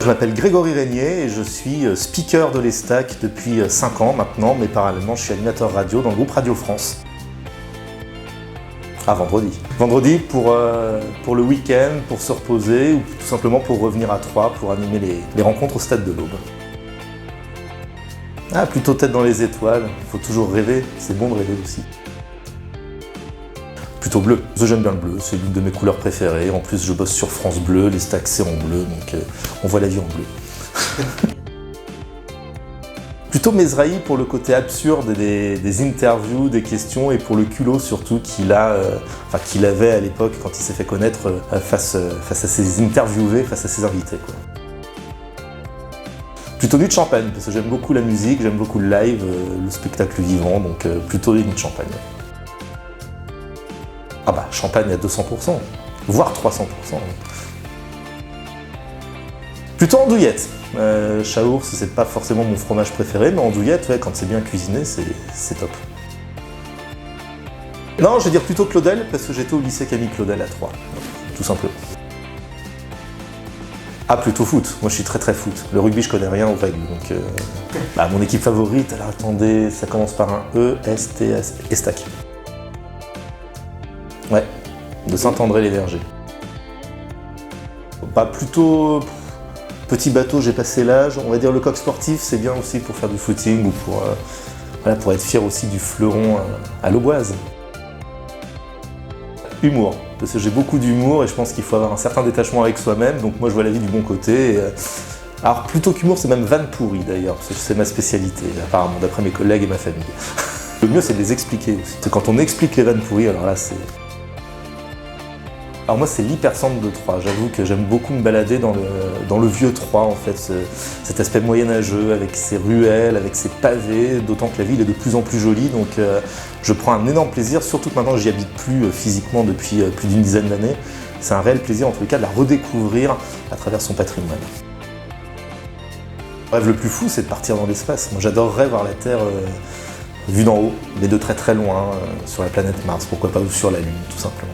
Je m'appelle Grégory Régnier et je suis speaker de l'ESTAC depuis 5 ans maintenant, mais parallèlement je suis animateur radio dans le groupe Radio France. Ah, vendredi. Vendredi pour le week-end, pour se reposer ou tout simplement pour revenir à Troyes pour animer les rencontres au Stade de l'Aube. Ah, plutôt tête dans les étoiles, il faut toujours rêver, c'est bon de rêver aussi. Plutôt bleu, parce que j'aime bien le bleu, c'est l'une de mes couleurs préférées. En plus je bosse sur France Bleu, l'ESTAC c'est en bleu, donc on voit la vie en bleu. Plutôt Mesrahi pour le côté absurde des interviews, des questions et pour le culot surtout qu'il avait à l'époque quand il s'est fait connaître face à ses interviewés, face à ses invités, quoi. Plutôt nuit de champagne, parce que j'aime beaucoup la musique, j'aime beaucoup le live, le spectacle vivant, donc plutôt nuit de champagne. Ah bah, champagne à 200%, voire 300%. Plutôt andouillette. Chaours, c'est pas forcément mon fromage préféré, mais andouillette, ouais, quand c'est bien cuisiné, c'est top. Non, je vais dire plutôt Claudel, parce que j'étais au lycée Camille Claudel à Troyes, tout simplement. Ah, plutôt foot. Moi, je suis très foot. Le rugby, je connais rien aux règles, donc... mon équipe favorite, alors attendez, ça commence par un E, S, T, S, ESTAC. Ouais, de Saint-André-les-Vergers. Bah, plutôt... Petit bateau, j'ai passé l'âge. On va dire le coq sportif, c'est bien aussi pour faire du footing ou pour être fier aussi du fleuron à l'Auboise. Humour, parce que j'ai beaucoup d'humour et je pense qu'il faut avoir un certain détachement avec soi-même, donc moi je vois la vie du bon côté. Alors plutôt qu'humour, c'est même vanne pourrie d'ailleurs, parce que c'est ma spécialité, apparemment, d'après mes collègues et ma famille. Le mieux c'est de les expliquer aussi. C'est quand on explique les vannes pourries, alors là c'est... Alors moi c'est l'hypercentre de Troyes, j'avoue que j'aime beaucoup me balader dans le vieux Troyes en fait, cet aspect moyenâgeux avec ses ruelles, avec ses pavés, d'autant que la ville est de plus en plus jolie, donc je prends un énorme plaisir, surtout que maintenant j'y habite plus physiquement depuis plus d'une dizaine d'années. C'est un réel plaisir en tout cas de la redécouvrir à travers son patrimoine. Le rêve le plus fou c'est de partir dans l'espace, moi j'adorerais voir la Terre vue d'en haut, mais de très loin, sur la planète Mars, pourquoi pas, ou sur la Lune tout simplement.